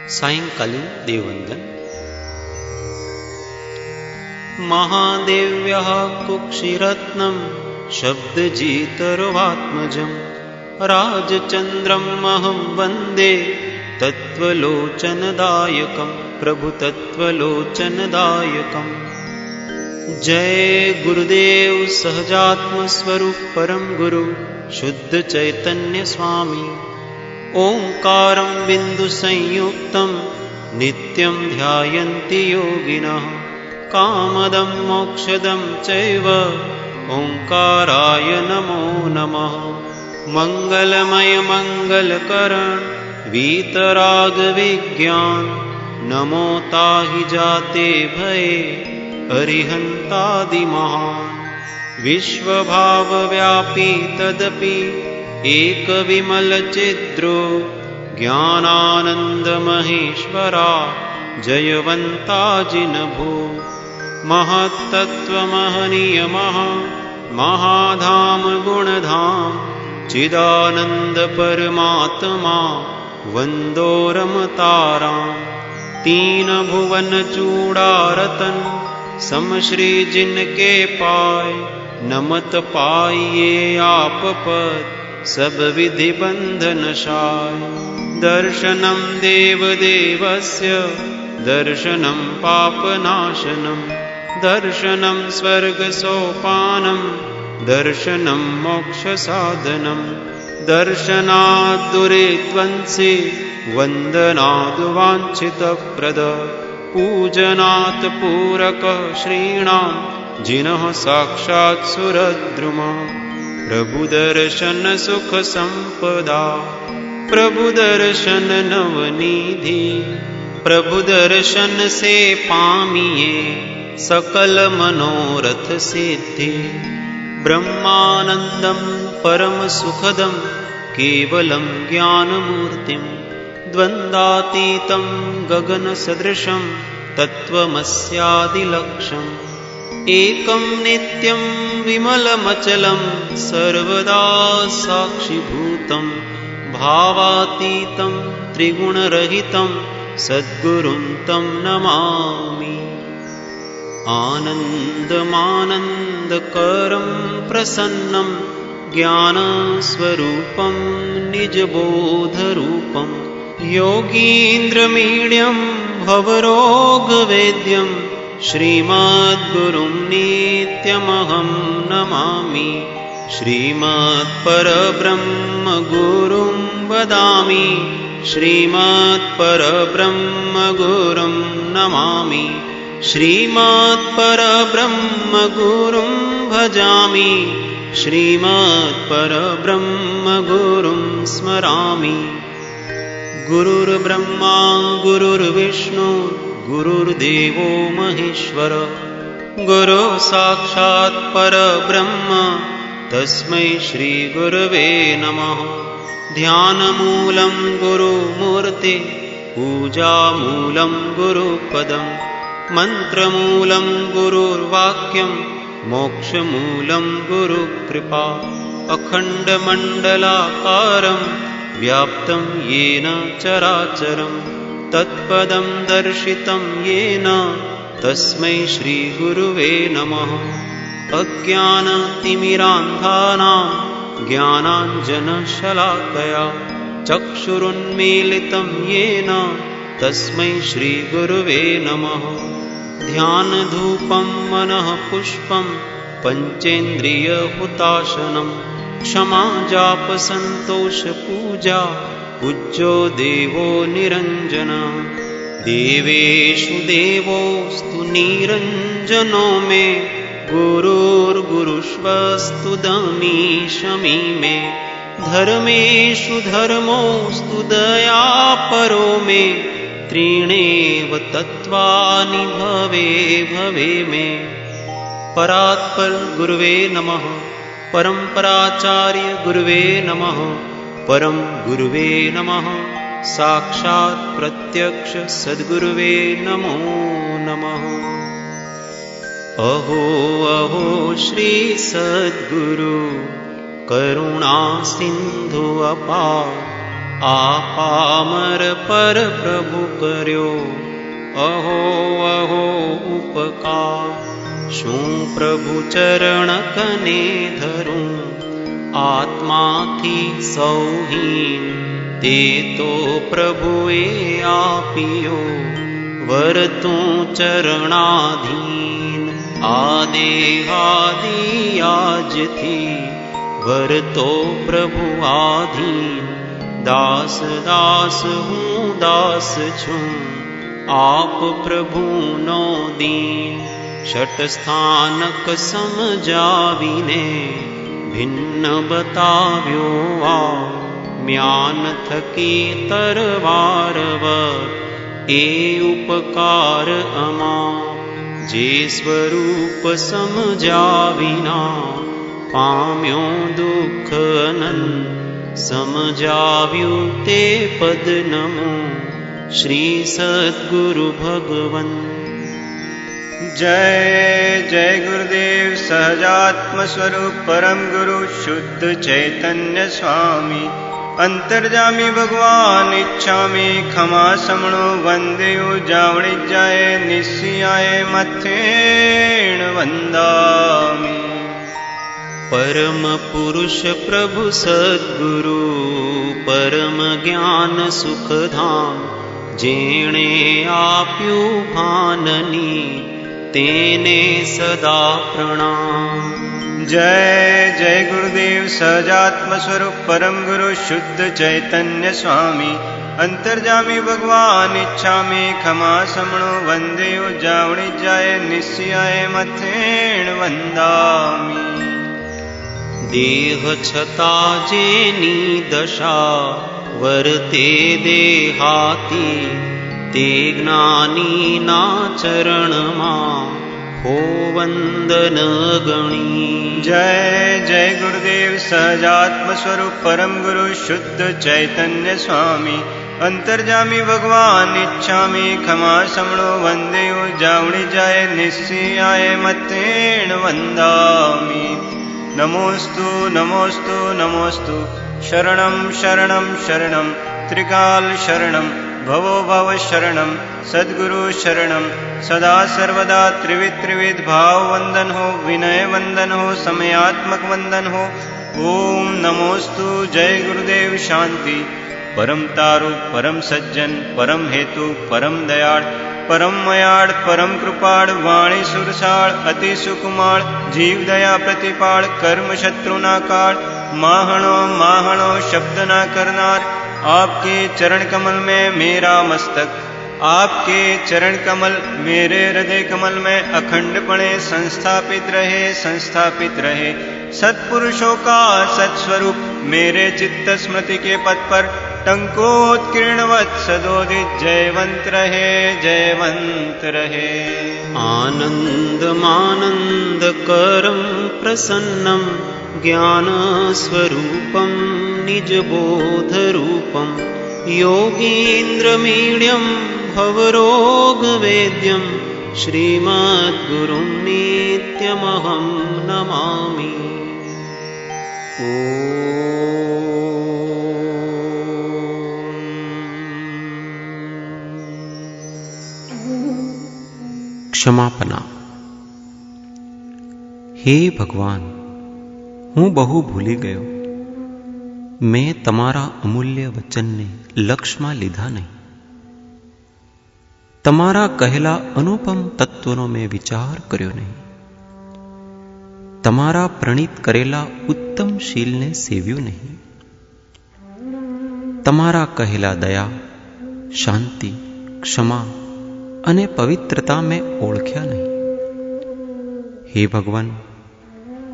सायंकालीन देववंदन। महादेव्याः कुक्षिरत्नं शब्दजितर्वात्मजं राजचन्द्रमहं वन्दे तत्त्वलोचनदायकं प्रभुतत्त्वलोचनदायकं। जय गुरुदेव सहजात्म स्वरूप परम गुरु शुद्ध चैतन्य स्वामी। ओंकारं बिन्दुसंयुक्तं नित्यं ध्यायन्ति योगिनः कामदं मोक्षदं चैव ओंकाराय नमो नमः। मंगलमय मंगलकरण वीतराग विज्ञान नमो ताहि जाते भये अरिहन्तादिमहान्। विश्वभावव्यापी तदपि एकविमलचिद्रो ज्ञानानन्दमहेश्वरा जयवन्ताजिनभो। महत्तत्त्वमहनीयमः महाधाम गुणधाम चिदानन्दपरमात्मा वन्दोरमताराम्। तीन भुवन चूड़ारतन समश्री जिनके पाय नमत पाइये आप पद सब विधि बंधनशाय। दर्शनं देवदेवस्य दर्शनं पापनाशनं दर्शनं स्वर्गसोपानं दर्शनं मोक्षसाधनं। दर्शनात् दुरिध्वंसि वन्दनाद् वाञ्छितप्रद पूजनात् पूरकः श्रीणां जिनः साक्षात् सुरद्रुमा। प्रभुदर्शन सुख संपदा प्रभुदर्शन नवनिधि प्रभुदर्शन से पामिये सकल मनोरथ सिद्धि। ब्रह्मानन्दं परम सुखदं केवलं ज्ञानमूर्तिं द्वन्द्वातीतं गगनसदृशं तत्त्वमस्यादिलक्ष्यम्। एकं नित्यं विमलमचलं सर्वदा साक्षिभूतं भावातीतं त्रिगुणरहितं सद्गुरुं तं नमामि। आनन्दमानन्दकरं प्रसन्नं ज्ञानस्वरूपं निजबोधरूपं योगीन्द्रमीड्यं भवरोगवेद्यं श्रीमद्गुरुं नित्यमहं नमामि। श्रीमत्परब्रह्मगुरुं वदामि श्रीमत्परब्रह्मगुरुं नमामि। श्रीमत्परब्रह्मगुरुं भजामि श्रीमत्परब्रह्मगुरुं स्मरामि। गुरुर्ब्रह्मा गुरुर्विष्णु गुरुर्देवो महेश्वर गुरु साक्षात् परब्रह्म तस्मै श्री गुरवे नमः। ध्यानमूलं गुरुमूर्ति पूजामूलं गुरुपदं मन्त्रमूलं गुरुर्वाक्यं मोक्षमूलं गुरुकृपा। अखण्डमण्डलाकारं व्याप्तं येन चराचरं तत्पदं दर्शितं येन तस्मै श्रीगुरुवे नमः। अज्ञानतिमिरान्धानां ज्ञानाञ्जनशलाकया चक्षुरुन्मीलितं येन तस्मै श्रीगुरुवे नमः। ध्यानधूपं मनः पुष्पं पञ्चेन्द्रियहुताशनं क्षमा जाप संतोष पूजा पूज्यो देवो निरञ्जनः। देवेषु देवोऽस्तु निरञ्जनो मे गुरुर्गुरुष्वस्तु दमीशमी मे। धर्मेषु धर्मोऽस्तु दयापरो मे त्रीणेव तत्त्वानि भवे भवे मे। परात्पर गुरुवे नमः परम्पराचार्य गुरुवे नमः परम गुरुवे नमः। साक्षात् प्रत्यक्ष सद्गुरुवे नमो नमः। अहो अहो श्री सद्गुरु કરુણા સિંધુ અપાર, આપામર પર પ્રભુ કર્યો અહો અહો ઉપકાર. શું પ્રભુ ચરણ કને ધરું, આત્માથી સૌહીન તે તો પ્રભુએ આપ્યો, વરતું ચરણાધીન. આદેહાદિ આજથી વરતો પ્રભુ આધીન. દાસ દાસ હું દાસ છું, આપ પ્રભુનો દીન. ષટસ્થાનક સમજાવીને ભિન્ન બતાવ્યો આ, જ્ઞાન થકી તરવારવર એ ઉપકાર અમા. જે સ્વરૂપ સમજાવિના પામ્યો દુઃખ અનંત, સમજાવ્યું તે પદ નમો શ્રી સદ્ગુરુ ભગવન. જય જય ગુરુદેવ સહજાત્મ સ્વરૂપ પરમ ગુરુ શુદ્ધ ચૈતન્ય સ્વામી. અંતર્જામી ભગવાન ઈચ્છામી ખમા સમણો વંદેયો જાવણી જાય નિશ્ચિયાય મથેણ વંદામી. પરમ પુરુષ પ્રભુ સદ્ગુરુ પરમ જ્ઞાન સુખધામ, જેણે આપ્યું ભાનની તેને સદા પ્રણામ. જય જય ગુરુદેવ સહજાત્મ સ્વરૂપ પરમ ગુરુ શુદ્ધ ચૈતન્ય સ્વામી. અંતર્જામી ભગવાન ઈચ્છામી ખમા સમણો વંદેયો જાવણી જાય નિશ્ચિયાય મથેણ વંદામી. દેહ છતાં જેની દશા વર્તે દેહાતી, તે જ્ઞાનીના ચરણમાં હો વંદન ગણી. જય જય ગુરુદેવ સહજાત્મ સ્વરૂપ પરમ ગુરુ શુદ્ધ ચૈતન્ય સ્વામી. અંતર્જામી ભગવાન ઈચ્છામી ખમા સમણો વંદેયો જાવણી જાય નિશ્ચિયાય મથેણ વંદામી. નમોસ્તુ નમોસ્તુ નમોસ્તુ શરણમ શરણમ શરણમ ત્રિકાલ શરણમ ભવો ભવ શરણમ સદ્ગુરુ શરણમ. સદા સર્વદા ત્રિવિધ ત્રિવિધ ભાવ વંદન હો, વિનય વંદન હો, સમયાત્મક વંદન હો. ઓમ નમોસ્તુ જય ગુરુદેવ શાંતિ. પરમ તારુ પરમ સજ્જન પરમ હેતુ પરમ દયાળ પરમ મયાળ પરમ કૃપાળ, વાણી સુરસાળ અતિ સુકુમાળ, જીવ દયા પ્રતિપાળ, કર્મ શત્રુના કાળ, માહણો માહણો શબ્દ ના करनार. आपके चरण कमल में मेरा मस्तक, आपके चरण कमल मेरे हृदय कमल में अखंडपणे संस्थापित रहे संस्थापित रहे. सत्पुरुषों का सत्स्वरूप मेरे चित्त स्मृति के पथ पर टंकोत्कीर्णवत् सदोदित जयवंत रहे जयवंत रहे. आनंद मानंद करम प्रसन्नम ज्ञान स्वरूपम निज बोध रूपम, योगीन्द्र मीड्यम भवरोग वेद्यम, श्रीमद्गुरुं नित्यमहं नमामि. ક્ષમાપના. હે ભગવાન, હું બહુ ભૂલી ગયો. મેં તમારા અમૂલ્ય વચનને લક્ષમાં લીધા નહીં. તમારા કહેલા અનુપમ તત્વનો મેં વિચાર કર્યો નહીં. તમારા પ્રણીત કરેલા ઉત્તમ શીલને સેવ્યું નહીં. તમારા કહેલા દયા, શાંતિ, ક્ષમા અને પવિત્રતા મેં ઓળખ્યા નહીં. હે ભગવાન,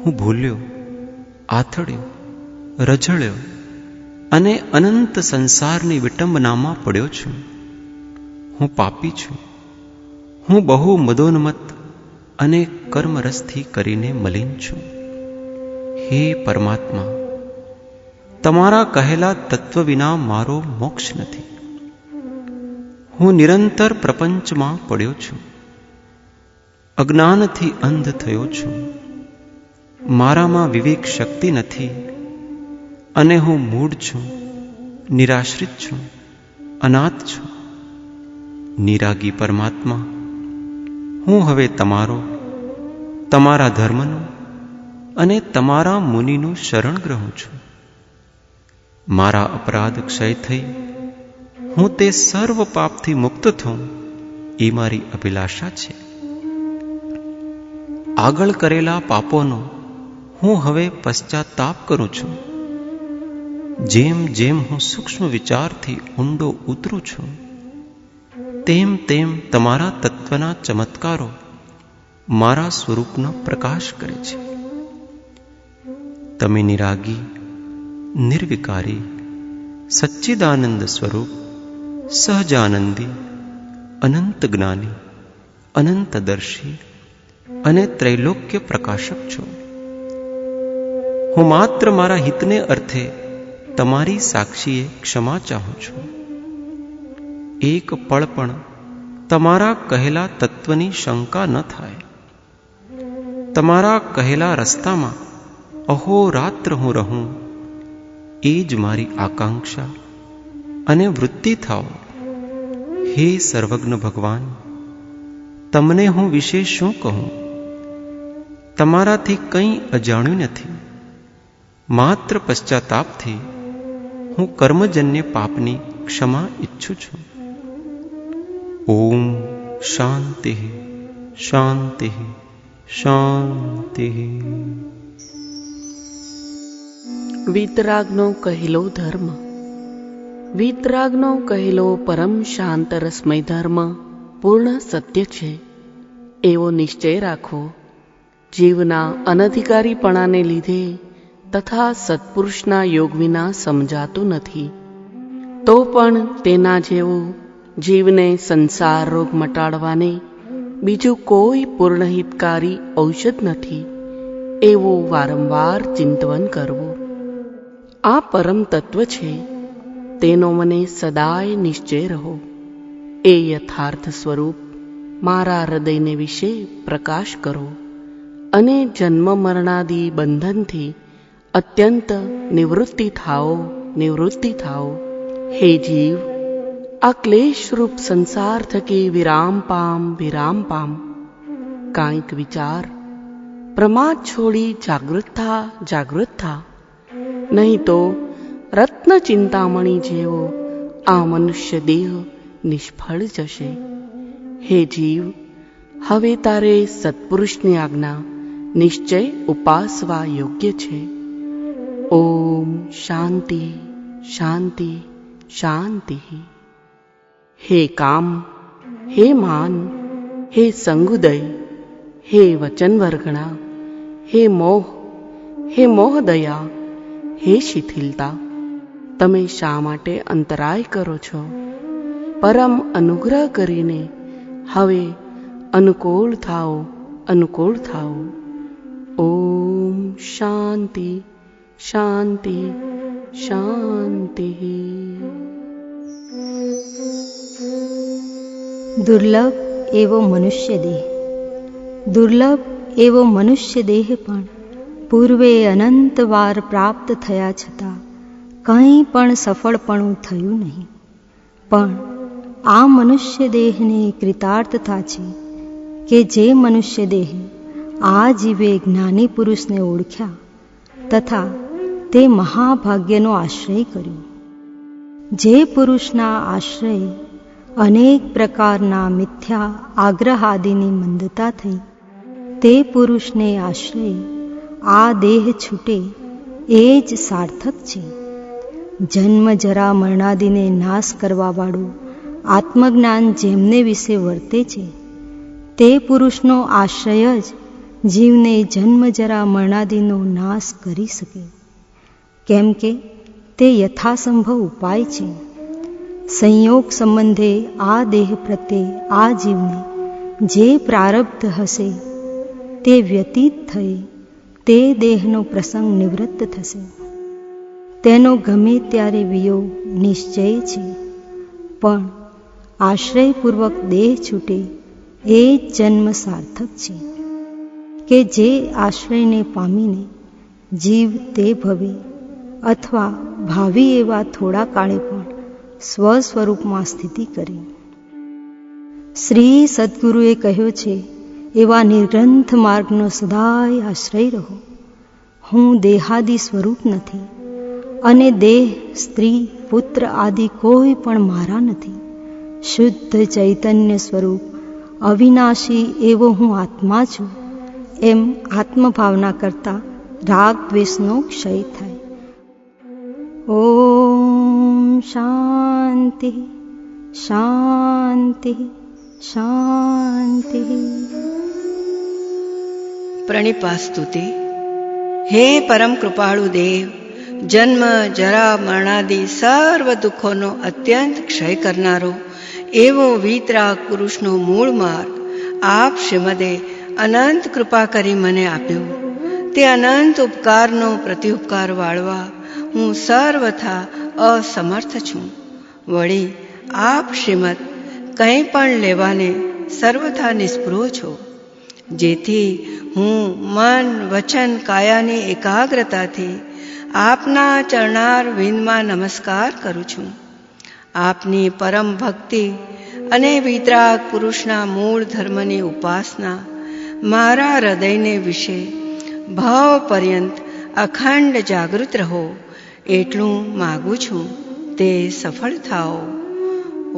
હું ભૂલ્યો, આથડ્યો, રઝળ્યો અને અનંત સંસારની વિટંબનામાં પડ્યો છું. હું પાપી છું. હું બહુ મદોન્મત્ત અને કર્મરસથી કરીને મલિન છું. હે પરમાત્મા, તમારા કહેલા તત્વ વિના મારો મોક્ષ નથી. હું નિરંતર પ્રપંચમાં પડ્યો છું. અજ્ઞાનથી અંધ થયો છું. મારામાં વિવેક શક્તિ નથી અને હું મૂઢ છું, નિરાશ્રિત છું, અનાથ છું. નિરાગી પરમાત્મા, હું હવે તમારો, તમારા ધર્મનો અને તમારા મુનિનું શરણ ગ્રહું છું. મારા અપરાધ ક્ષય થઈ હું તે સર્વ પાપથી મુક્ત થઉં એ મારી અભિલાષા છે. આગળ કરેલા પાપોનો હું હવે પશ્ચાતાપ કરું છું. જેમ જેમ હું સૂક્ષ્મ વિચારથી ઊંડો ઉતરું છું, તેમ તેમ તમારા તત્વના ચમત્કારો મારા સ્વરૂપનો પ્રકાશ કરે છે. તમે નિરાગી, નિર્વિકારી, સચ્ચિદાનંદ સ્વરૂપ, સહજાનંદી, અનંત જ્ઞાની, અનંતદર્શી અને ત્રૈલોક્ય પ્રકાશક છો. હું માત્ર મારા હિતને અર્થે તમારી સાક્ષીએ ક્ષમા ચાહું છું. એક પળ પણ તમારા કહેલા તત્વની શંકા ન થાય. તમારા કહેલા રસ્તામાં અહોરાત્ર હું રહું, એ જ મારી આકાંક્ષા અને વૃત્તિ થાઓ. હે સર્વજ્ઞ ભગવાન, તમને હું વિશે શું કહું? તમારાથી કંઈ અજાણ્યું નથી. માત્ર પશ્ચાતાપથી હું કર્મજન્ય પાપની ક્ષમા ઈચ્છું છું. ઓમ શાંતિ શાંતિ શાંતિ. વીતરાગનો કહેલો ધર્મ. વીતરાગનો કહેલો પરમ શાંત રસમય ધર્મ પૂર્ણ સત્ય છે, એવો નિશ્ચય રાખો. જીવના અનધિકારીપણાને લીધે તથા સત્પુરુષના યોગ વિના સમજાતું નથી. તો પણ તેના જેવું જીવને સંસાર રોગ મટાડવાને બીજું કોઈ પૂર્ણહિતકારી ઔષધ નથી, એવું વારંવાર ચિંતન કરવું. આ પરમ તત્વ છે, તેનો મને સદાય નિશ્ચય રહો. એ યથાર્થ સ્વરૂપ મારા હૃદયને વિશે પ્રકાશ કરો અને જન્મ મરણાદી બંધનથી અત્યંત નિવૃત્તિ થાઓ, નિવૃત્તિ થાઓ. હે જીવ, આ ક્લેશરૂપ સંસાર થકી વિરામ પામ, વિરામ પામ. કાંઈક વિચાર, પ્રમાદ છોડી જાગૃત થા, જાગૃત થા. નહીં તો રત્ન ચિંતામણી જેવો આ મનુષ્ય દેહ નિષ્ફળ જશે. હે જીવ, હવે તારે સત્પુરુષની આજ્ઞા નિશ્ચય ઉપાસવા યોગ્ય છે. ઓમ શાંતિ શાંતિ શાંતિ. હે કામ, હે માન, હે સંગુદય, હે વચનવર્ગણા, હે મોહ, હે મોહદયા, હે શિથિલતા, તમે શા માટે અંતરાય કરો છો? પરમ અનુગ્રહ કરીને હવે અનુકૂળ થાઓ, અનુકૂળ થાઓ. ઓમ શાંતિ શાંતિ શાંતિ. દુર્લભ એવો મનુષ્ય દેહ. દુર્લભ એવો મનુષ્ય દેહ પણ પૂર્વે અનંત વાર પ્રાપ્ત થયા છતાં કંઈ પણ સફળપણું થયું નહીં. પણ આ મનુષ્ય દેહને કૃતાર્થતા છે કે જે મનુષ્ય દેહ આ જીવે જ્ઞાની પુરુષને ઓળખ્યા તથા તે મહાભાગ્યનો આશ્રય કર્યો. જે પુરુષના આશ્રય અનેક પ્રકારના મિથ્યા આગ્રહાદિની મંદતા થઈ, તે પુરુષને આશ્રય આ દેહ છૂટે એ જ સાર્થક છે. જન્મ જરા મરણાદિને નાશ કરવાવાળું આત્મજ્ઞાન જેમને વિશે વર્તે છે, તે પુરુષનો આશ્રય જ જીવને જન્મ જરા મરણાદિનો નાશ કરી શકે. કેમ કે તે યથાસંભવ ઉપાય છે. સંયોગ સંબંધે આ દેહ પ્રત્યે આ જીવને જે પ્રારબ્ધ હશે તે વ્યતીત થઈ તે દેહનો પ્રસંગ નિવૃત્ત થશે. તેનો ગમે ત્યારે વિયોગ નિશ્ચય છે. પણ આશ્રયપૂર્વક દેહ છૂટે એ જ જન્મ સાર્થક છે કે જે આશ્રયને પામીને જીવ તે ભવે અથવા ભાવિ એવા થોડા કાળે પણ સ્વસ્વરૂપમાં સ્થિતિ કરે. શ્રી સદગુરુએ કહ્યું છે, એવા નિર્ગ્રંથ માર્ગનો સદાય આશ્રય રહો. હું દેહાદિ સ્વરૂપ નથી અને દેહ, સ્ત્રી, પુત્ર આદિ કોઈ પણ મારા નથી. શુદ્ધ ચૈતન્ય સ્વરૂપ અવિનાશી એવો હું આત્મા છું. એમ આત્મભાવના કરતા રાગ દ્વેષનો ક્ષય થાય. ઓમ શાંતિ શાંતિ શાંતિ. પ્રણિપાસ્તુતિ. હે પરમ કૃપાળુ દેવ, જન્મ જરા મરણાદિ સર્વ દુઃખોનો અત્યંત ક્ષય કરનારો એવો વીતરાગ પુરુષનો મૂળ માર્ગ આપ શ્રીમદે અનંત કૃપા કરી મને આપ્યો. તે અનંત ઉપકારનો પ્રત્યુપકાર વાળવા હું સર્વથા અસમર્થ છું. વળી આપ શ્રીમદ કંઈ પણ લેવાને સર્વથા નિષ્પૃહ છો, જેથી હું મન, વચન, કાયાની એકાગ્રતાથી આપના ચરણાર વિંદમાં નમસ્કાર કરું છું. આપની પરમ ભક્તિ અને વિતરાગ પુરુષના મૂળ ધર્મની ઉપાસના મારા હૃદયને વિશે ભાવ પર્યંત અખંડ જાગૃત રહો એટલું માગું છું. તે સફળ થાઓ.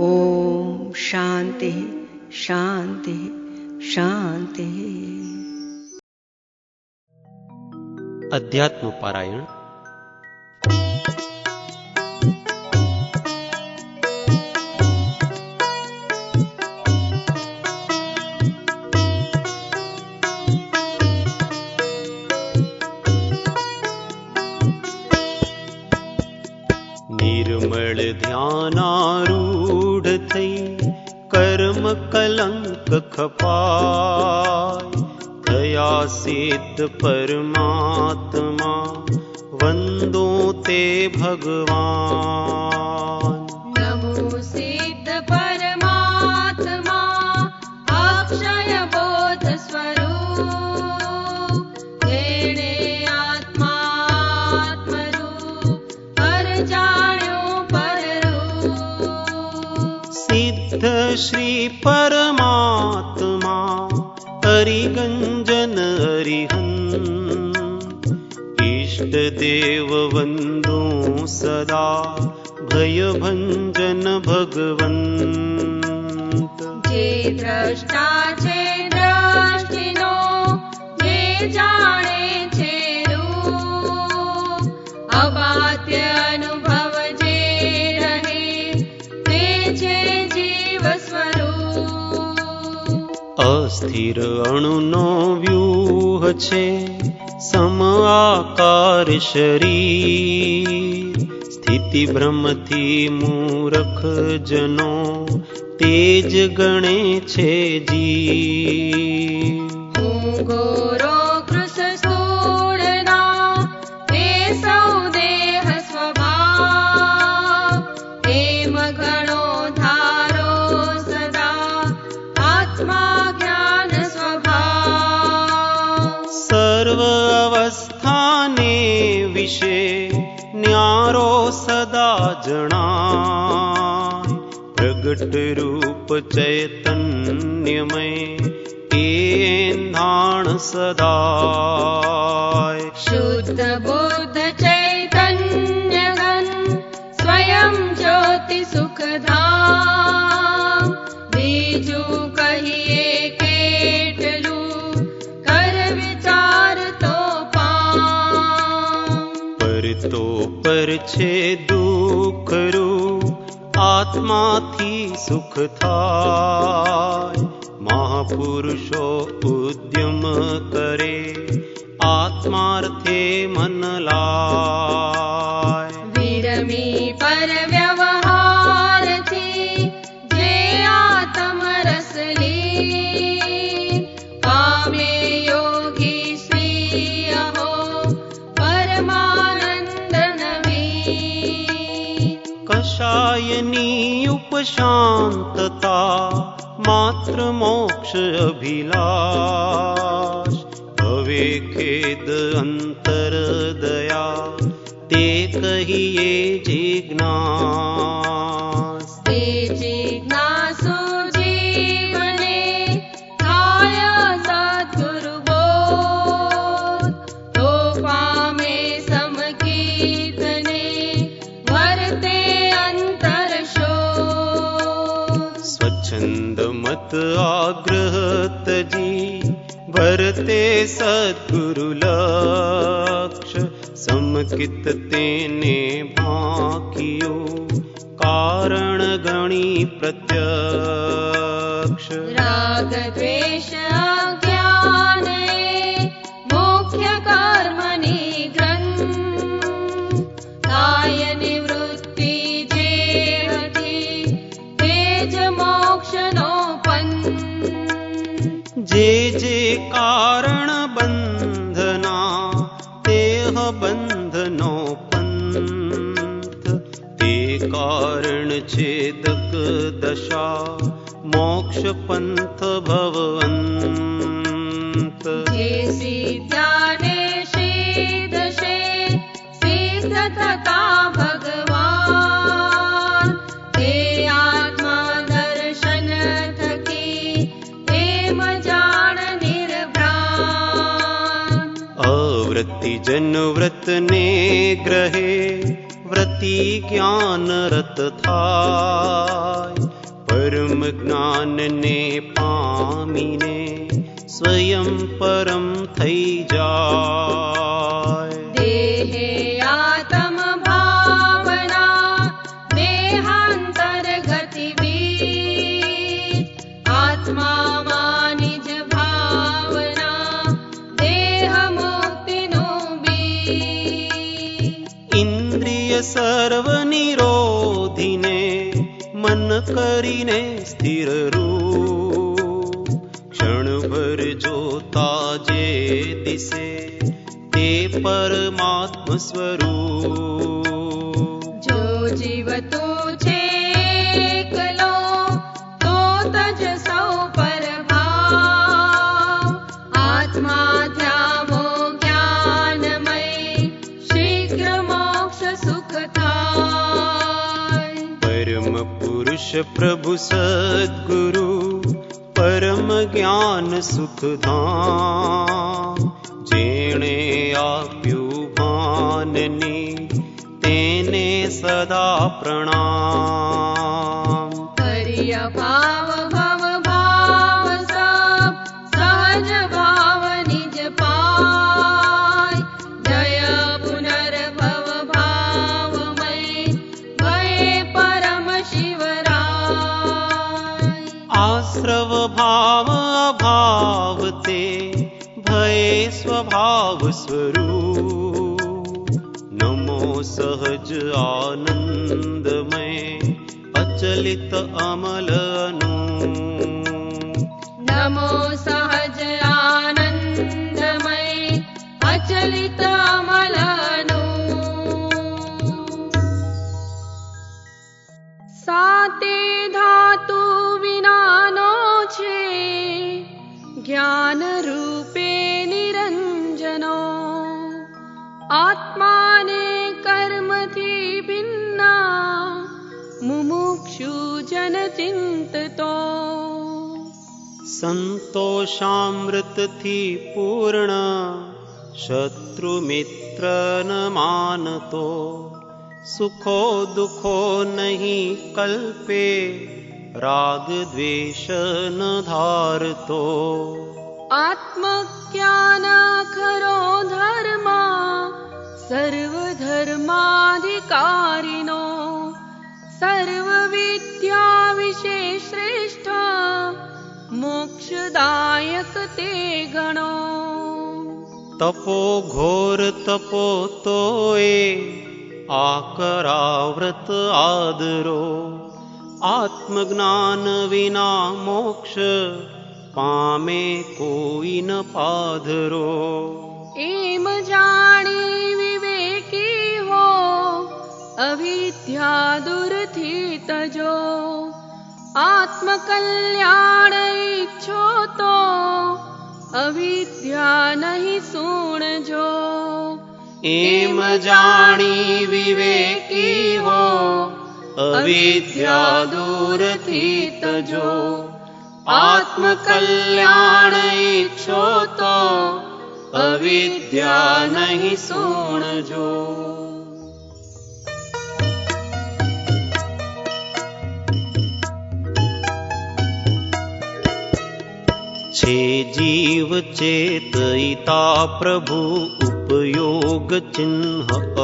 ઓમ શાંતિ શાંતિ શાંતિ. અધ્યાત્મ પારાયણ. નિર્મળ ધ્યાનારૂઢ થઈ કર્મ કલંક ખપાય, થયા સિદ્ધ પરમાત્મા વંદો તે ભગવાન. નમો સિદ્ધ પરમાત્મા અક્ષય બોધ સ્વરૂપ, જેણે આત્માત્મરૂપ પર જાણ્યો પરરૂપ. સિદ્ધ શ્રી પરમાત્મા હરિગંજન હરિહંત, ઈષ્ટ દેવ વંદો સદા ભયભંજન ભગવંત. જે દ્રષ્ટા છે દ્રષ્ટિનો, જે જાણે છે રૂપ, અબાધ્ય અનુભવ જે રહે તે છે જીવ સ્વરૂપ. અસ્થિર અણુનો વ્યૂહ છે સમ આકાર શરીર, સ્થિતિ ભ્રમથી મૂરખ જનો તેજ ગણે છે જીવ. હું ગોરો કૃષ સ્થૂળના તે સૌ દેહ સ્વભાવ, એમ ઘણો ધારો સદા આત્મા જ્ઞાન સ્વભાવ. સર્વ અવસ્થાને વિશે ન્યારો સદા જણાય, પ્રગટ રૂપ ચૈતન્યમય એંધાણ સદાય. શુદ્ધ બુદ્ધ ચૈતન્ય ઘન સ્વયં જ્યોતિ સુખધામ, બીજું કહીએ કેટલું કર વિચાર તો પામ. પર તો પર છે દુઃખરૂપ આત્માથી સુખ થાય, મહાપુરુષો ઉદ્યમ કરે આત્માર્થે મન લાય. વિરમી પર વ્યવહારથી જે આત્મરસ લી, પામે યોગી શ્રી અહો પરમાનંદ નવી. કષાયની ઉપશાંતતા માત્ર મોક્ષ અભિલાષ, હવે ખેદ અંતર દયા ते कहिए जिज्ञास। ते जिज्ञासु जीवने थाय सद्गुरु बोध, तो पामे समकीर्तने वर्ते अंतर शोध। स्वच्छंद मत आग्रहत जी भरते सद्गुरु लक्ष्य, समकित तेने भाकियो कारण गणी प्रत्यक्ष। राग द्वेष अज्ञान मुख्य कर्म निग्रह, काय निवृत्ति जेहति तेज मोक्ष नो पंथ। जे जे कारण बंधना तेह बंधनो पंथ, ते कारण छेदक दशा मोक्ष पंथ भवंत। जे सिद्धाने सिद्धशे सिद्ध थका भगवान, ते आत्मा दर्शन थकी प्रेम जान निर्भ्रांत। अवृत्ति जन व्रत ने ग्रहे व्रति ज्ञान रत थाय, परम ज्ञान ने पामीने स्वयं परम थई जाय। देहे आत्म भावना देहांतर गतिवीर, आत्मा मानिज भावना देह मुक्ति नो बीर। इंद्रिय सर्व निरोधिने मन करीने स्थिर रूप, क्षण भर जोता जे दिसे ते परमात्म स्वरूप। जो जीव तू छे एकलो, तो तज सौ पर भाव, आत्मा ध्यावो ज्ञानमय शीघ्र मोक्ष सुख थाय। परम पुरुष प्रभु सद्गुरु परम ज्ञान सुख धाम, जेणे आप्यु भाननी तेने सदा प्रणाम। करिय भाव भव भाव सब सहज भाव निज पाय, जय पुनर्भव भावमय भय परम शिवराय। आश्रव भाव अभाव ते भय स्वभाव स्वरूप, नमो सहज आनंदमय अचलित अमल अनूप। नमो सहज आनंदमय अचलित अमल अनूप। साते धातु विनानो छे ज्ञान रूपे निरंजनो, आत्माने कर्म थी भिन्ना मुमुक्षु जन चिंततो। संतोषामृत थी पूर्ण शत्रु मित्र न मानतो, सुखो दुखो नहीं कल्पे राग द्वेष न धारतो। आत्मज्ञान खरो धर्म सर्वधर्माधिकारिणो, सर्व विद्या विशेष श्रेष्ठ मोक्षदायक ते गणो। तपो घोर तपो तोए आकराव्रत आदरो, आत्मज्ञान विना मोक्ष पामे कोई न पाधरो। एम जाणी विवेकी हो अविद्या दूर थी तजो, आत्मकल्याण इच्छो तो अविद्या नहीं सुनजो। એમ જાણી વિવેકી હો, અવિદ્યા દૂરથી તજો. આત્મકલ્યાણ ઈચ્છો તો અવિદ્યા નહીં સુણજો. છે જીવ ચેતયિતા પ્રભુ ઉપયોગ ચિહ્ન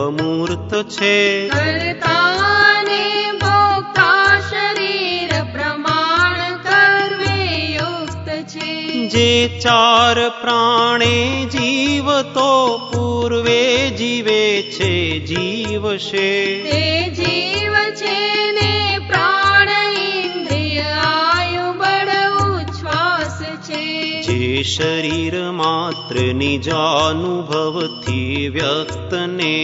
અમૂર્ત છે. કર્તાને ભોગતા શરીર પ્રમાણ કર્મે યુક્ત છે. જે ચાર પ્રાણે જીવતો પૂર્વે જીવે છે જીવશે. તે જીવ છે ને પ્રાણ ઇન્દ્રિય આયુ બળ ઉચ્છ્વાસ છે. જે શરીર માત્ર નિજાનુભવથી વ્યક્ત ને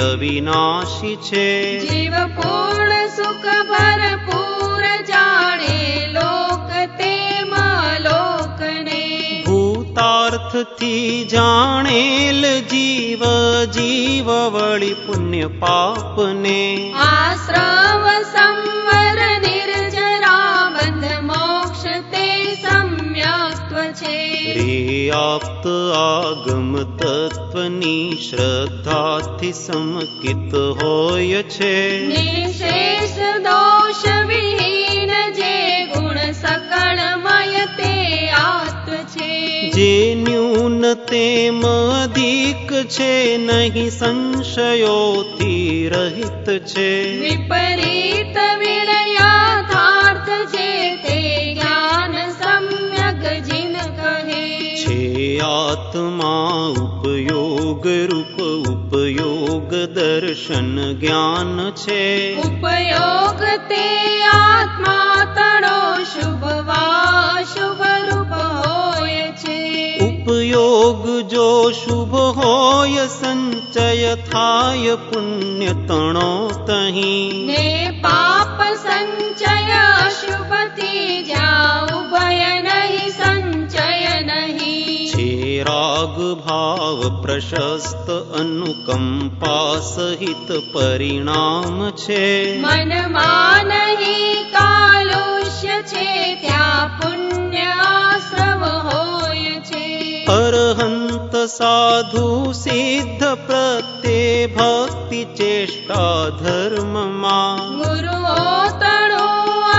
અવિનાશી છે. જીવ પૂર્ણ સુખ ભરપૂર જાણે લોક તેમાં લોકને. ભૂતાર્થથી જાણેલ જીવ જીવ વળી પુણ્ય પાપને. આશ્રવ સંવર નિર્જરા બંધ મોક્ષ તે સમ્યક્ત્વ છે. રે આપ્ત આગમ તત્વની શ્રદ્ધાથી સમકિત હોય છે. નિશેષ દોષ વિહીન જે ગુણ સકળમય તે આત્મ છે. જે ન્યૂન તેમ અધિક છે, નહીં સંશયોથી રહિત છે. વિપરીત વિનયાથાર્થ છે તે જ્ઞાન સમ્યક જીન કહે. છે આત્મા ઉપયોગ રૂપ ઉપયોગ દર્શન જ્ઞાન છે. ઉપયોગ તે આત્મા તણો શુભ વા શુભ રૂપ હોય છે. ઉપયોગ જો શુભ હોય સંચય થાય પુણ્ય તણો તહીં. ને પાપ સંચય અશુભથી જ્યાં ઉભય નહીં સંચય નહીં. છે રાગ ભાવ પ્રશસ્ત અનુકંપા સહિત પરિણામ છે. મનમાં નહીં કાલુષ્ય છે ત્યાં પુણ્ય આશ્રવ હોય છે. અરહંત સાધુ સિદ્ધ પ્રત્યે ભક્તિ ચેષ્ટા ધર્મમાં. ગુરુઓ તણો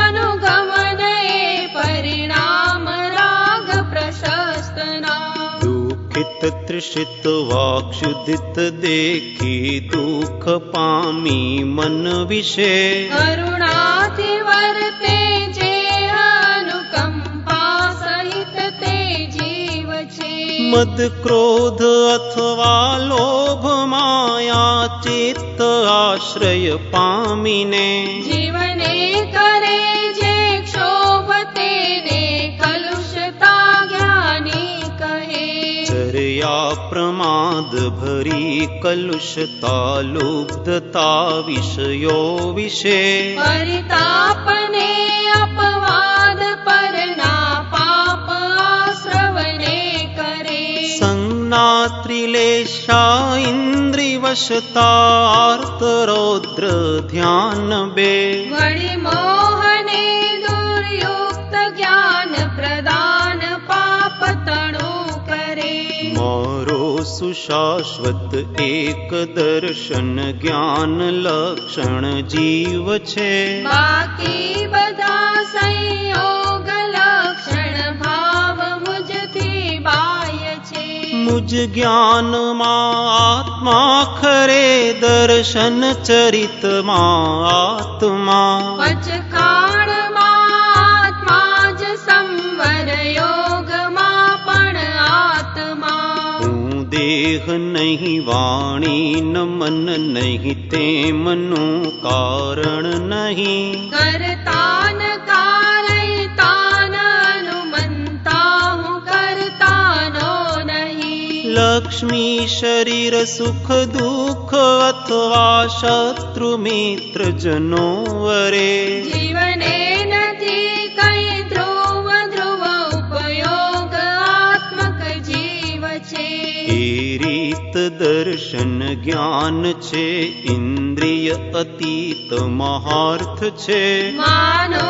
અનુગમન એ પરિણામ રાગ પ્રશસ્તના. દુઃખિત ત્રિષિત વાક્ષુદિત દેખી દુઃખ પામી મન વિશે. કરુણાથી વર્તે જે અનુકંપા સહિત તે જીવ છે. મદ ક્રોધ અથવા લોભ માયા ચિત્ત આશ્રય પામીને. જીવને કરે જે ક્ષોભ તેને કલુષતા જ્ઞાની કહે. ચર્યા પ્રમાદ ભરી કલુષતા લુબ્ધતા વિષયો વિશે. પરિતાપને અપવાદ પરના પાપ આશ્રવને કરે. સંજ્ઞા ત્રિલેશા ઇન્દ્રિવશતા આર્ત રૌદ્ર ધ્યાન બે. વળી મોહને દુર્યુક્ત જ્ઞાન પ્રદાન પાપ તણું કરે. મારો સુશાશ્વત એક દર્શન જ્ઞાન લક્ષણ જીવ છે. બાકી બધા સંયોગ લક્ષણ ભાવ મુજથી બાહ્ય છે. મુજ જ્ઞાનમાં આત્મા ખરે દર્શન ચરિતમાં આત્મા. પચકાણમાં આત્મા જ સંવર યોગમાં પણ આત્મા. હું દેહ નહીં વાણી ન મન નહીં તેમનું કારણ નહીં. કરતાન કારયતાન અનુમંતા હું કરતાનો નહીં. લક્ષ્મી શરીર સુખ દુઃખ અથવા શત્રુ મિત્ર જનો વરે. જીવને નથી કઈ ધ્રુવ ઉપયોગ આત્મક જીવ છે. એ રીત દર્શન જ્ઞાન છે, ઇન્દ્રિય અતીત મહાર્થ છે. માનો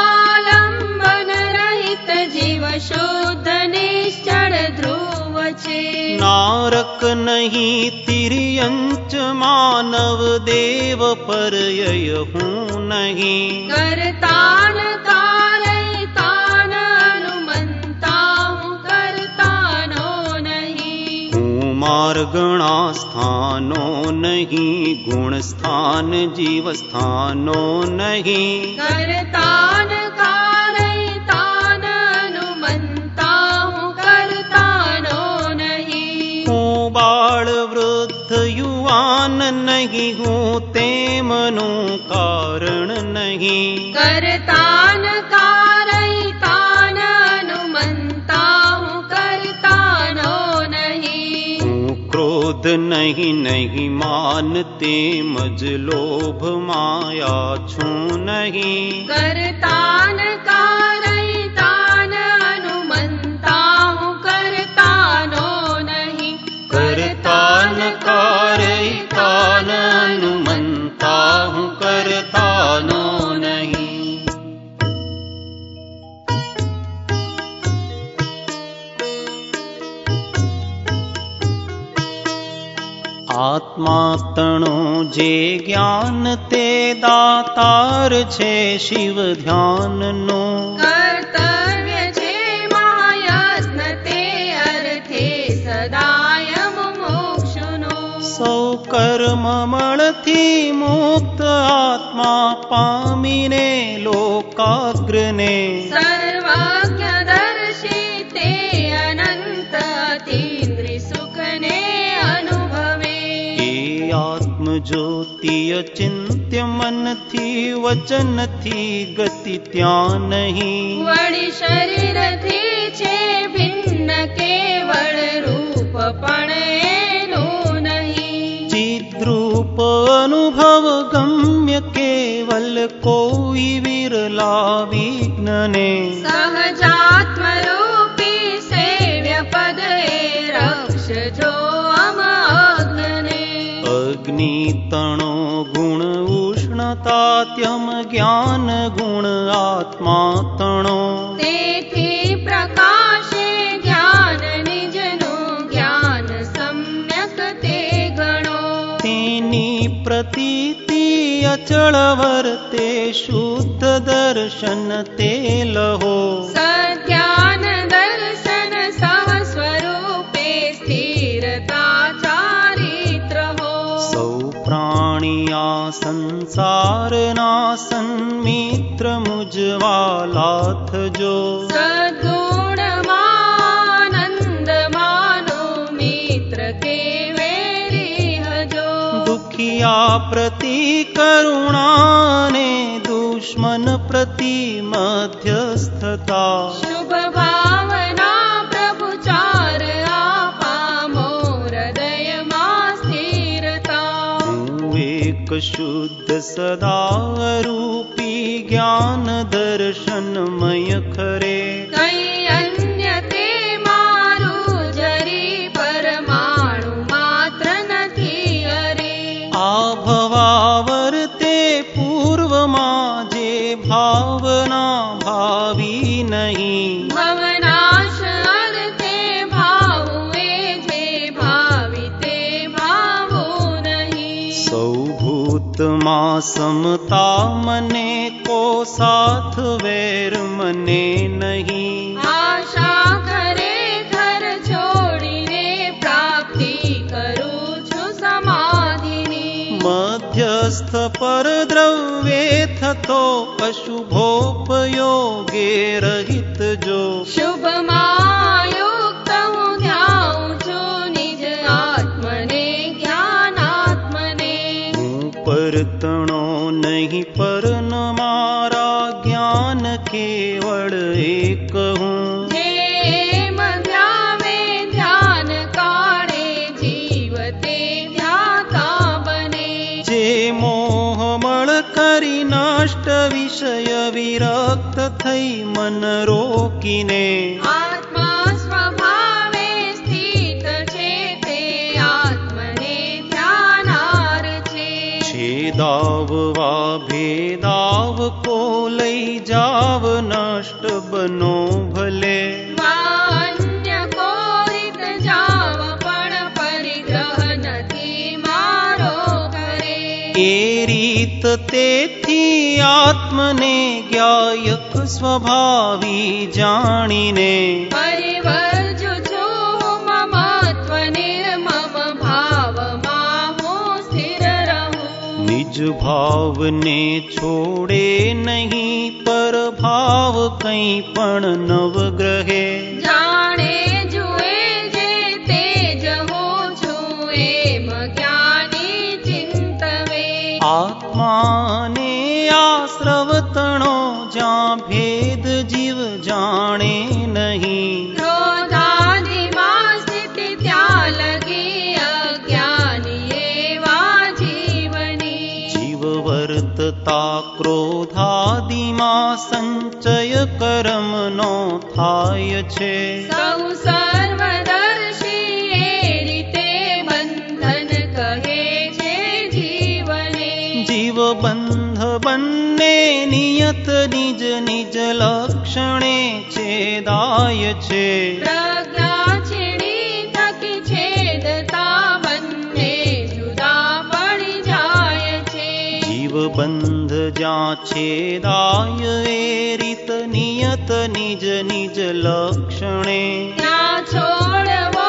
આલંબન રહિત જીવ શુદ્ધ નિશ્ચળ ધ્રુવ છે. નારક નહીં તિર્યંચ માનવ દેવ પરયય હું નહીં. કરતાન કારયતાન અનુમંતા હું કરતાનો નહીં. હું માર્ગણા સ્થાનો નહીં, ગુણ સ્થાન જીવ સ્થાનો નહીં. કરતાન કારયતાન અનુમંતા હું કરતાનો નહીં. હું બાળ વૃદ્ધ યુવાન નહીં, હું તેમનું કારણ નહીં. કરતાન કારયતાન અનુમંતા હું કરતાનો નહીં. હું ક્રોધ નહીં, નહીં માન તેમજ લોભ માયા છું નહીં. કરતાન કારયતાન અનુમંતા હું કરતાનો નહીં. કરતાન કારયતાન અનુમંતા હું કરતાનો નહીં. આત્મા તણો જે જ્ઞાન તે દાતાર છે શિવ ધ્યાનનો. કર્તવ્ય છે મહાયત્ન તે અર્થે સદાય મુમુક્ષુનો. સૌ કર્મ મળથી મુક્ત આત્મા પામીને લોકાગ્રને. સર્વજ્ઞ દર્શી તે અનંત અતીન્દ્રિય સુખને અનુભવે. એ આત્મજ્યોતિ અચિંત્ય મનથી વચનથી ગતિ ત્યાં નહીં. વળી શરીરથી છે ભિન્ન કેવળ રૂપ પણ એનું નહીં. ચિદ્રૂપ અનુભવ ગમ્ય કેવલ કોઈ વિરલા વિઘ્નને. સહજાત્મ રૂપી સેવ્ય પદ એ રક્ષજો અમગ્નને. અગ્નિ તણો ગુણ ઉષ્ણતાત્યમ જ્ઞાન ગુણ આત્મા તણો. તેથી પ્રકાશે જ્ઞાન નિજનું જ્ઞાન સમ્યક તે ગણો. તેની પ્રતીતિ અચળ વર્તે શુદ્ધ દર્શન તે લહો. સદ્ઞાન દર્શન સહ સ્વરૂપે સ્થિરતા ચારિત્ર હો. સૌ પ્રાણિયા સંસારના સન્મિત્ર મુજવાલા થજો. સદ્ગુણમાનંદ માનો મિત્ર કે વેરી હજો. દુખિયા પ્રતિ કરુણાને દુશ્મન પ્રતિ મધ્યસ્થતા. શુભ ભાવના પ્રભુચાર આપામો હૃદયમાં સ્થિરતા. હું એક શુદ્ધ સદા રૂપી જ્ઞાન દર્શનમય ખરે. કઈ અન્ય તે મારું જરી પરમાણુ માત્ર નથી અરે. આ ભવાવર તે પૂર્વમાં જે ભાવના ભાવી નહીં. ભવનાશ અર્થે ભાવું એ જે ભાવિ તે ભાવું નહીં. સૌ ભૂતમાં સમતા મને કો સાથ વેર મને નહીં. આશા ખરેખર છોડીને પ્રાપ્તિ કરું છું સમાધિની. મધ્યસ્થ પર દ્રવ્યે થતો અશુભોપયોગે રહિત જો. શુભમાં યુક્ત હું ધ્યાઉં છું નિજ આત્મને જ્ઞાનાત્મને. હું પરતણો નહીં પરન મારા જ્ઞાન કેવળ એક હું. જેમ ધ્યાવે ધ્યાન કાળે જીવ તે ધ્યાતા બને. જે મોહમળ કરી નષ્ટ વિષય વિરક્ત થઈ મન રોકીને. આત્મા સ્વભાવે સ્થિત છે તે छेदाववा भेदाव को लई जाव नष्ट बनो भले अन्य कोरित जाव पण परिग्रह नथी मारो करे ए रीत तेथी आत्मने ज्ञायक स्वभावी जाणीने परिवर्जु छु ममत्व निर्मम भाव माहु स्थिर रहूं निज भाव ने छोड़े नहीं पर भाव कहीं पण नवग्रहे जाने जुए जे तेज हो छु एम ज्ञानी चिंतवे आत्मा ने आश्रव तणो जा भेद जीव जाने नहीं क्रोधादिमा स्थिति त्या लगी अज्ञानी एवा जीवनी जीव वर्तता क्रोधादिमा संचय कर्म नो थाय छे સૌ સર્વદર્શી એ રીતે બંધન કહે છે જીવને जीव बंध बन्ने नियत निज निज लक्षणे छेदाय छे પ્રજ્ઞા છીણી થકી છેદતા બંને જુદા પડી જાય છે जीव बंध जा छेदाय ए रीत नियत निज निज लक्षणे ત્યાં છોડવો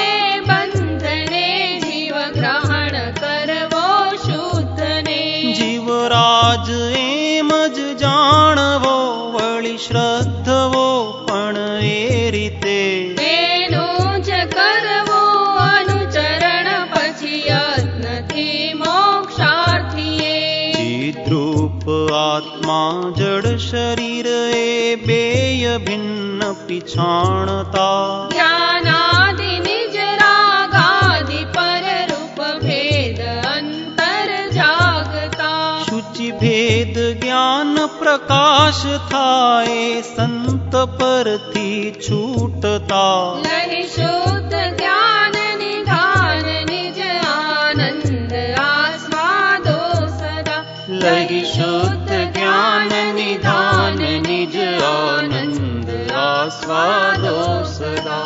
એ બંધને જીવ ગ્રહણ કરવો શુદ્ધને जीवराज एम ज जाणवो वळी श्रद्धवो पण ए रीते તેનું જ કરવું અનુચરણ પછી યત્નથી મોક્ષાર્થીએ चिद्रूप आत्मा जड़ शरीर ए बेय भिन्न पिछाणता જ્ઞાનાદિ નિજ રાગાદિ પર રૂપ ભેદ અંતર જાગતા शुचि भेद ज्ञान प्रकाश थाए संत परथी छूटता લહી શુદ્ધ જ્ઞાન નિધાન નિજ આનંદ આસ્વાદો સદા लहि शुद्ध ज्ञान निधान निज आनंद आस्वादो सदा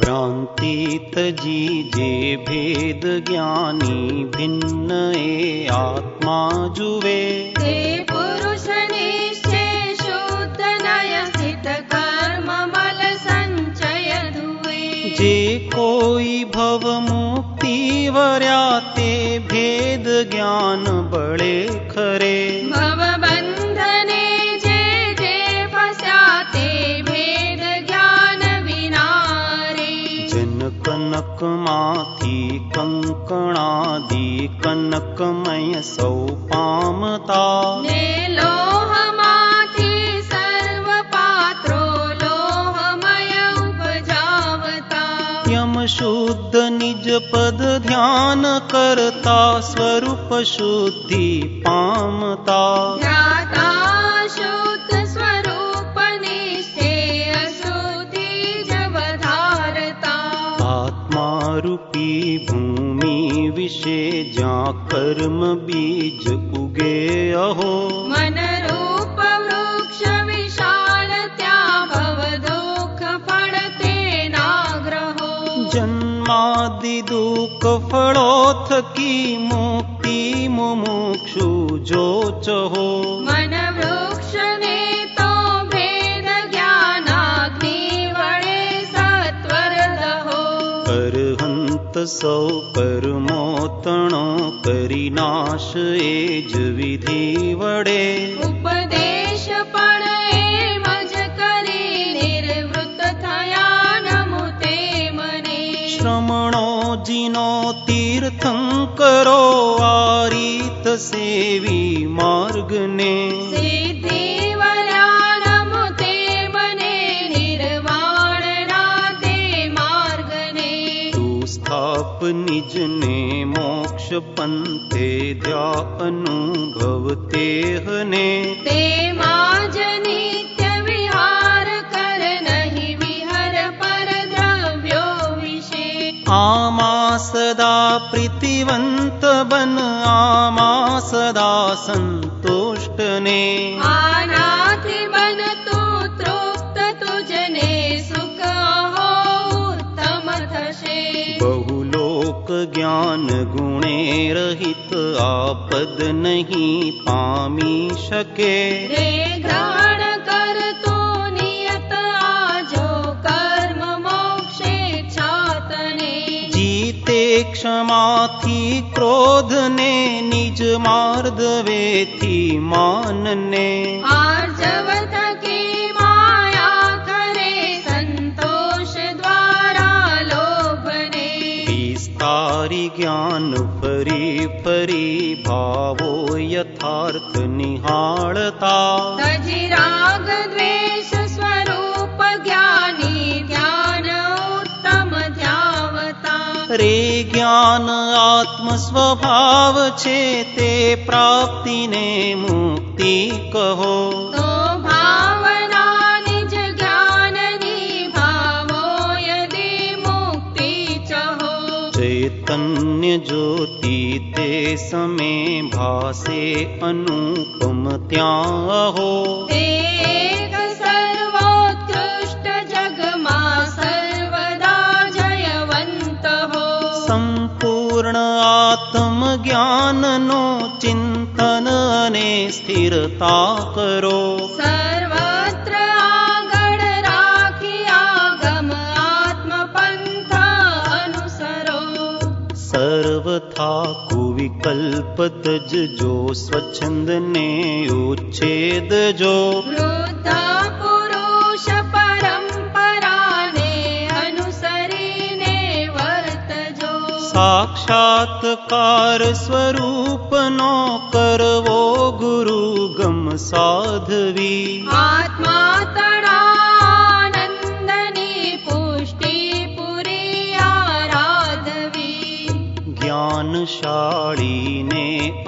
भ्रांति तजी जे भेद ज्ञानी भिन्न ए आत्मा जुवे તે પુરુષ નિશ્ચય શુદ્ધ નય સ્થિત કર્મ મલ સંચય ધુએ जे कोई भव मुक्ति वर्या ते भेद ज्ञान बड़े खरे ભવ બંધને જે જે ફસ્યા તે ભેદ જ્ઞાન વિના રે जन कनक माथी कंकणादि कनकमय सौ पामता ને લોહમાંથી સર્વ પાત્રો લોહમય ઉપજાવતા यम शुद्ध निज पद ध्यान करता स्वरूप शुद्धि पामता જ્ઞાતા શુદ્ધ સ્વરૂપ નિષ્ઠે અશુદ્ધિ જ વધારતા आत्मा रूपी भूमि विषे जा कर्म बीज उगे अहो મન રૂપ વૃક્ષ વિશાળ ત્યાં ભવ દુઃખ ફળ તેના ગ્રહો जन्मादि दुख फलो थकी मुक्ति मुमुक्षु जो चहो મન વૃક્ષને તો ભેદ જ્ઞાનાગ્નિ વડે સત્વર દહો અરહંત સૌ કર્મોતણો કરી નાશ એ જ વિધિ વડે ઉપદેશ પણ એમ જ કરી નિર્વૃત્ત થયા નમો તે મને શ્રમણો જીનો તીર્થંકરો આ રીત સેવી માર્ગને સિદ્ધિ વર્યા નમો તે મને નિર્વાણના તે માર્ગને તું સ્થાપ નિજને મોક્ષ પંથે ધ્યા અનુભવ તેહને તેમાં જ નિત્ય વિહાર બન આમાં સદા સંતુષ્ટ ને. આનાથી બનતું તૃપ્ત તુજને સુખ હો ઉત્તમ થશે. બહુલોક જ્ઞાન ગુણે રહિત આપદ નહીં પામી શકે. રે ગ્રહણ કરતું નિયત આજો કર્મ મોક્ષે છાતને. જીતે ક્ષમાથી ક્રોધને નિજ માર્દવેથી માનને. આર્જવ થકી માયા કરે સંતોષ દ્વારા લોભને. વિસ્તારી જ્ઞાન ફરી ફરી ભાવો યથાર્થ નિહાળતા. તજી રાગ દ્વેષ સ્વરૂપ જ્ઞાની ધ્યાન ઉત્તમ ધ્યાવતા. રે જ્ઞાન આત્મ સ્વભાવ છે તે પ્રાપ્તિને મુક્તિ કહો. તો ભાવના નિજ જ્ઞાનની ભાવો યદી મુક્તિ ચહો. ચૈતન્ય જ્યોતિ તે સમે ભાસે અનુપમ ત્યાં અહો. તે એક સર્વોત્કૃષ્ટ જગમાં સર્વદા જયવંત હો. સંપૂર્ણ આત્મ જ્ઞાનનો ચિંતન અને સ્થિરતા કરો. સર્વત્ર આગળ રાખી આગમ આત્મપંથ અનુસરો. સર્વથા કુવિકલ્પ તજજો સ્વચ્છંદને ઉચ્છેદજો. વૃદ્ધ પુરુષ પરંપરાને અનુસરીને વર્તજો. સાક્ષાત્કાર સ્વરૂપનો કરવો ગુરુ ગમ સાધવી. આત્મા તણાનંદની પુષ્ટિ પુરી આરાધવી. જ્ઞાનશાળીને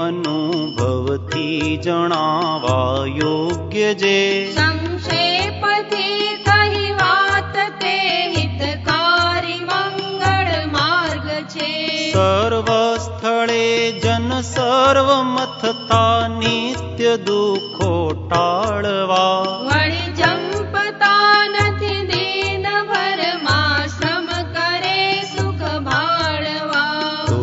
અનુભવથી જણાવા યોગ્ય જે. સંક્ષેપથી કહી વાત તે હિતકારી મંગળ માર્ગ છે. સર્વ સ્થળે જન સર્વમથતા નિત્ય દુઃખો ટાળવા. વળી જંપતા નથી દિન ભરમાં શ્રમ કરે સુખ ભાળવા. તો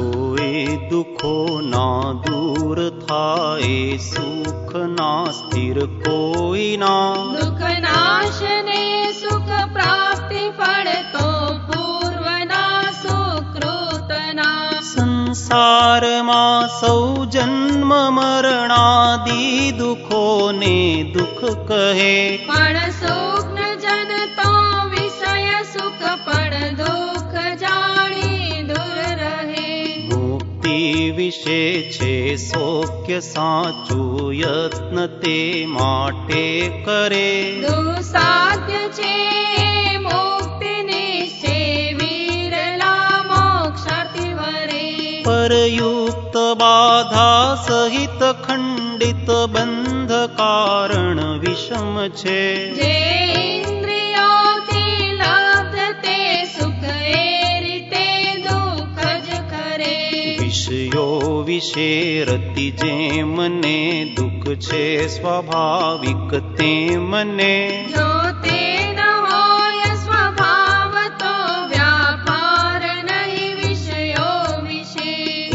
એ દુઃખો ના દૂર થાય સુખ ના સ્થિર કોઈના. દુઃખ નાશને સુખ પ્રાપ્તિ ફળ તો પૂર્વના સુકૃતના. સંસારમાં સૌ જન્મ મરણાદી દુઃખોને દુઃખ કહે. પણ સુખ્ન જન તો વિષય સુખ પણ દુઃખ જાણી દૂર રહે. મુક્તિ વિશે છે સૌખ્ય સાચું યત્ન તે માટે કરે. દુસાધ્ય છે મુક્તિ નિશ્ચય વિરલા મોક્ષાર્થી વરે. પરયુક્ત બાધા સહિત ખંડિત બંધ કારણ વિષમ છે. જે ઇન્દ્રિયોથી લબ્ધ તે સુખ એ રીતે દુઃખ જ કરે. વિષયો વિશે રતિ જે મને દુઃખ છે સ્વાભાવિક તે મને. જો તે ન હોય સ્વભાવ તો વ્યાપાર નહીં વિષયો વિશે.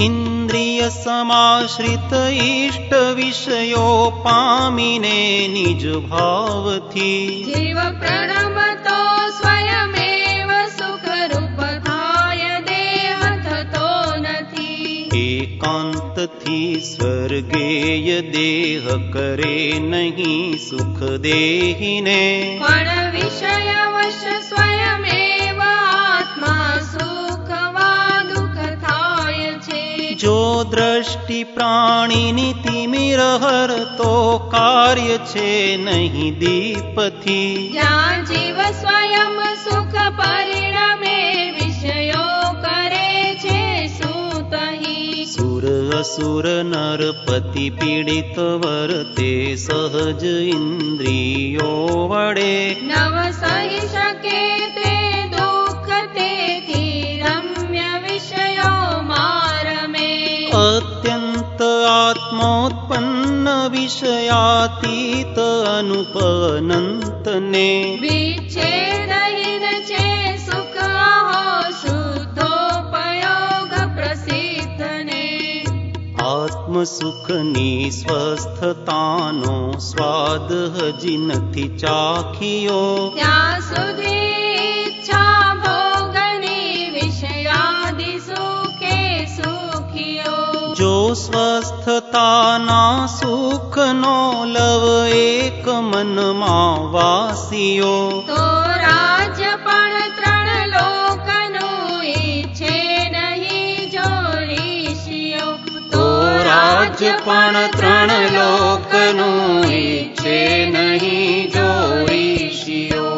ઇન્દ્રિય સમાશ્રિત ઇષ્ટ વિષયો પામીને નિજ ભાવથી. જીવ પ્રણમતો સ્વયમેવ સુખ રૂપ થાય દેહ થતો નથી. એકાંતથી સ્વર્ગેય દેહ કરે નહીં સુખ દેહીને. પણ વિષય વશ સ્વયમેવ આત્મા સુખવા દુઃખ થાય છે. જો દ્રષ્ટિ પ્રાણીની તિમિર હરતો કાર્ય છે નહીં દીપથી. જ્યાં જીવ સ્વયં સુખ પરિણમે વિષયો કરે છે સૂતહી. સુર અસુર નરપતિ પીડિત વર્તે સહજ ઇન્દ્રિયો વડે. નવ સહી શકે તે દુઃખ તેથી રમ્ય વિષયો મારમે. અતિશયાતીત અનુપનંતને વિચ્છેદહીન છે સુખ અહો શુદ્ધોપયોગ પ્રસિદ્ધને. આત્મસુખની સ્વસ્થતાનો સ્વાદ હજી નથી ચાખ્યો, ત્યાં સુધી ઈચ્છા ભોગની વિષયાદિ સુખે સુખીઓ. જો સ્વસ્થતાના સુખનો લવ એક મનમાં વાસીઓ, તો રાજ્ય પણ ત્રણ લોકનું ઈચ્છે નહીં જો ઋષિઓ. તો રાજ્ય પણ ત્રણ લોકનું ઈચ્છે નહીં જો ઋષિઓ.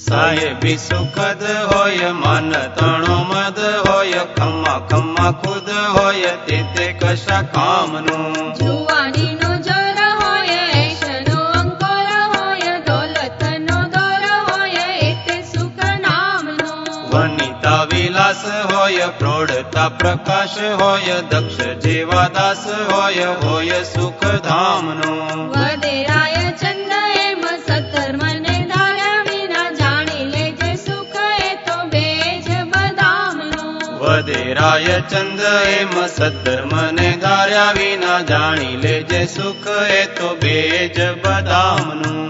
સાહેબી સુખદ હોય મન તણો મદ હોય, ખમ્મા ખમ્મા ખુદ હોય તે કશા કામનું. જુવાનીનો જોર હોય, એશનો અંકોર હોય, દોલતનો દોર હોય, એટલે સુખ નામનો. વનિતા વિલાસ હોય, પ્રૌઢતા પ્રકાશ હોય, દક્ષ જેવા દાસ હોય સુખ ધામનું. વધેરાય ચંદ એમ સત્કર્મને ધાર્યા વિના જાણી લેજે સુખ એ તો બેજ બદામનો. વધેરાય ચંદ એમ સત્ધર્મને ધાર્યા વિના જાણી લેજે સુખ એ તો બેજ બદામનું.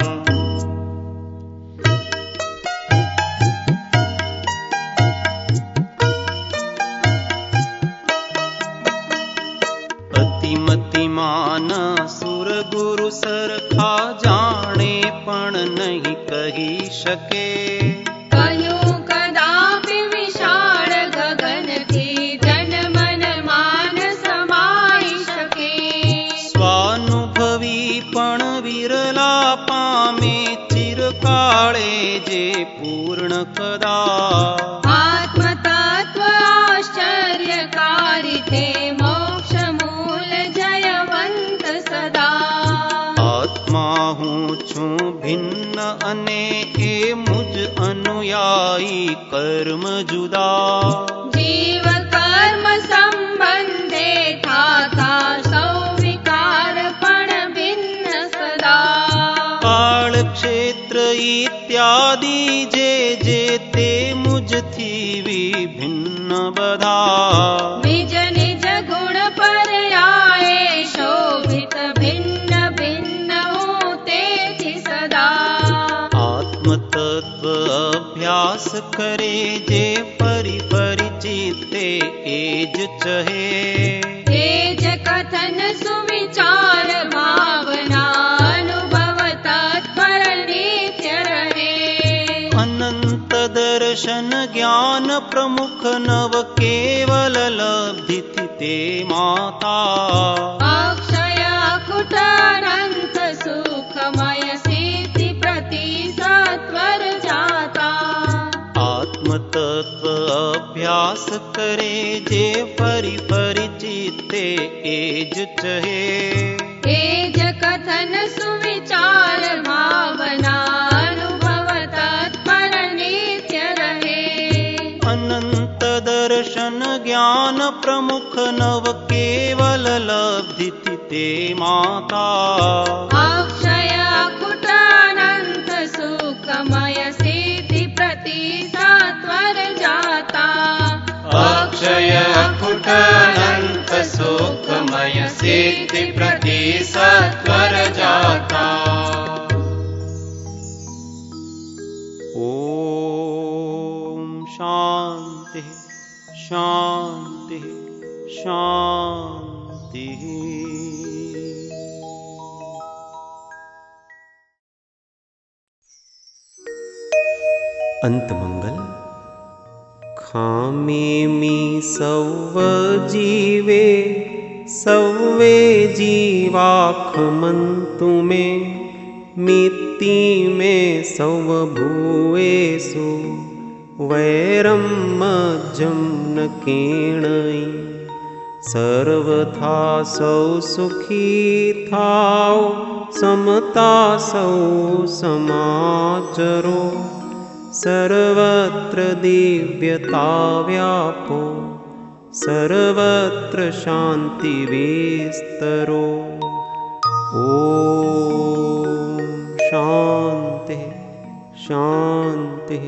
અતિમતિમાન સુર ગુરુ સરખા જાણે પણ નહીં કહી શકે. કહ્યું કદાપી વિશાળ ગગનથી જન મન માન સમાઈ શકે. સ્વાનુભવી પણ વિરલા પામે ચિરકાળે જે પૂર્ણ કદા. આત્મતત્વ આશ્ચર્યકારી તે મોક્ષ મૂલ જયવંત સદા. આત્મા હું છું ભિન્ન અને એ મુજ અનુયાયી કર્મ જુદા. જીવ કર્મ સંબંધે થાતા સૌ વિકાર પણ ભિન્ન સદા. કાળ ક્ષેત્ર ઇત્યાદિ જે જે તે મુજથી વિભિન્ન બધા. નિજ નિજ ગુણ પર્યાય શોભિત ભિન્ન ભિન્ન હું તેથી સદા. આત્મતત્વ અભ્યાસ કરે જે ફરી ફરી ચિત્તે એ જ ચહે. તે જ કથન સુવિચાર ભાવના અનુભવ તત્પર નિત્ય રહે. અનંત દર્શન જ્ઞાન પ્રમુખ નવ કેવલ લબ્ધિથી તે માતા. અક્ષય અકુટ અનંત સુખમય સિદ્ધિ પ્રતિ સત્વર જાતા. આત્મતત્વ અભ્યાસ કરે જે ફરી ફરી ચિત્તે એ જ ચહે. તે જ કથન સુવિચાર ભાવના અનુભવ તત્પર નિત્ય રહે. અનંત દર્શન જ્ઞાન પ્રમુખ નવ કેવલ લબ્ધિથી તે માતા. અક્ષય અકુટ અનંત સુખમય સિદ્ધિ પ્રતિ સત્વર જાતા. અક્ષય અકુટ અનંત સુખમય સિદ્ધિ પ્રતિ સત્વર જાતા. ઓમ શાંતિ શાંતિ શાંતિ. અંતમંગલ. ખામેમી સૌવ જીવે સૌવે જીવાખમંતુ મે મિત્તિ મે સૌવ ભૂએષુ વૈરમ મજ્જમ ન કેણઈ. સર્વથા સૌ સુખી થાઓ સમતા સૌ સમાચરો. સર્વત્ર દિવ્યતા વ્યાપો सर्वत्र शान्तिविस्तरो ॐ शान्तिः शान्तिः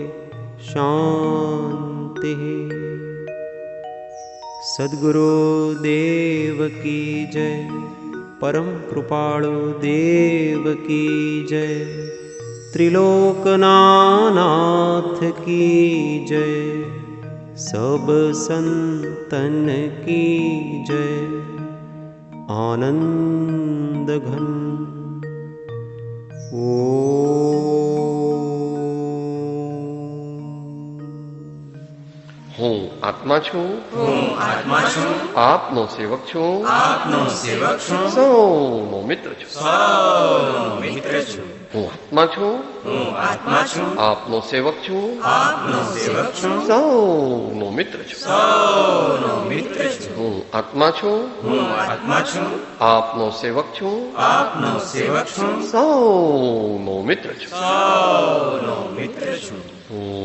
शान्तिः। सद्गुरु देव की जय, परम कृपाळु देव की जय, त्रिलोकनाथ की जय, सब संतन की जय। आनंद घन હું આત્મા છું, આપનો સેવક છું, સૌનો મિત્ર છું, હું આત્મા છું, આપનો સેવક છું, સૌનો મિત્ર છું, હું આત્મા છું, આપનો સેવક છું, સૌનો મિત્ર છું, હું